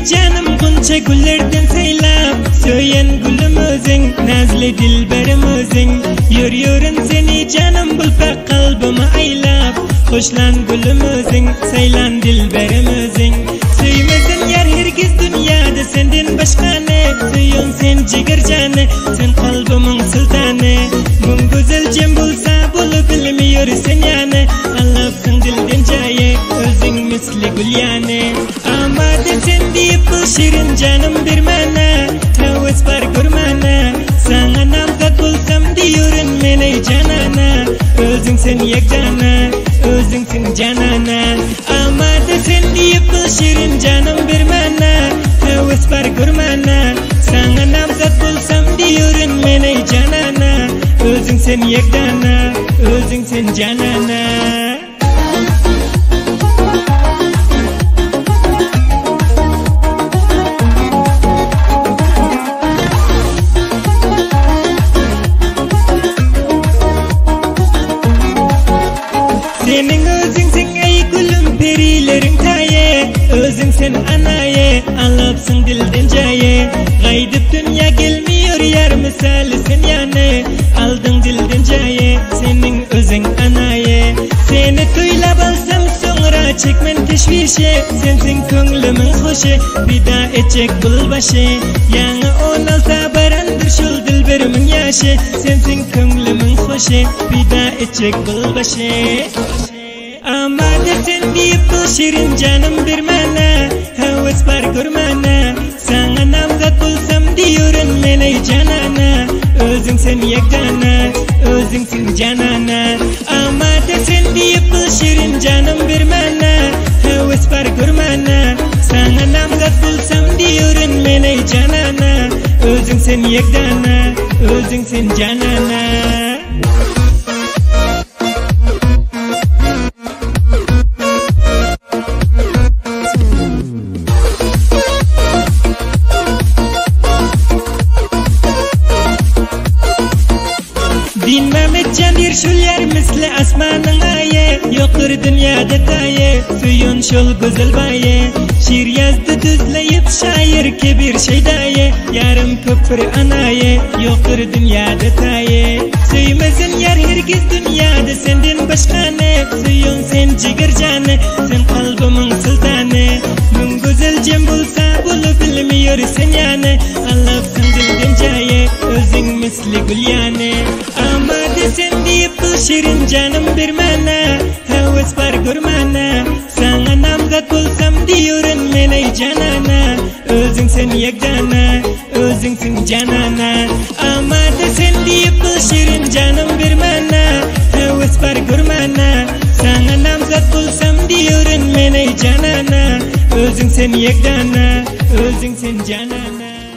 canım bunca güllerden seylap söyleyen gülüm özün nazlı dilberim özün yürüyorum seni canım bulpak kalbime aylap hoşlan gülüm özün seylan dilberim özün söymezin yer herkes dünyada senden başka ne söyün sen ciger canı sen kalbimin sultanı bu güzel cem bulsa bulu bilmiyorsun yani Allah'sın dilden caye özün misli gül yani amade sen deyip bu şirin canım bir mana havas var kurmana sana namzat bulsam diyorun mene canana özün sen yekcana özün sen canana amade sen deyip bu şirin canım bir mana havas var kurmana sana namzat bulsam diyorun mene canana özün sen yekcana özün sen canana senin özün sen ey gülüm perilerin taye özün sen anaye Allah'sın dilden caye gaydip dünya gelmiyor yar misali sen yani aldın dilden caye senin özün anaye seni tuylab alsam sonra çekmen teşvişe sensin köngülümün hoşu vida edecek bulbaşı yanı 16 barandır şul dilberimin yaşı sensin köngülümün hoşu vida edecek bulbaşı amade sen deyip bu şirin canım bir mana havas var kurmana sana namzat bulsam diyorun mene canana özün sen yekcana özün sen canana amade sen deyip bu şirin canım bir mana havas var kurmana sana namzat bulsam diyorun mene canana özün sen yekcana özün sen canana Dinmemet canir şul yer misli asmanın aye yoktur dünyada taye suyun şul güzel baye şiir yazdı düzleyip şair ki bir şey daye yarım köpür anaye yoktur dünyada taye söymezin yer herkes dünyada senden başka ne suyun sen ciger canı sen kalbimin sultanı bu güzel cem bulsa bulu bilmiyorsun yani Allah'sın dilden caye özün misli gül yani amade sen deyip bu şirin canım bir mana havas var kurmana sana namzat bulsam diyorun mene canana özün sen yekcana özün sen canana amade sen deyip bu şirin canım bir mana havas var kurmana sana namzat bulsam diyorun mene canana özün sen yekcana özün sen canana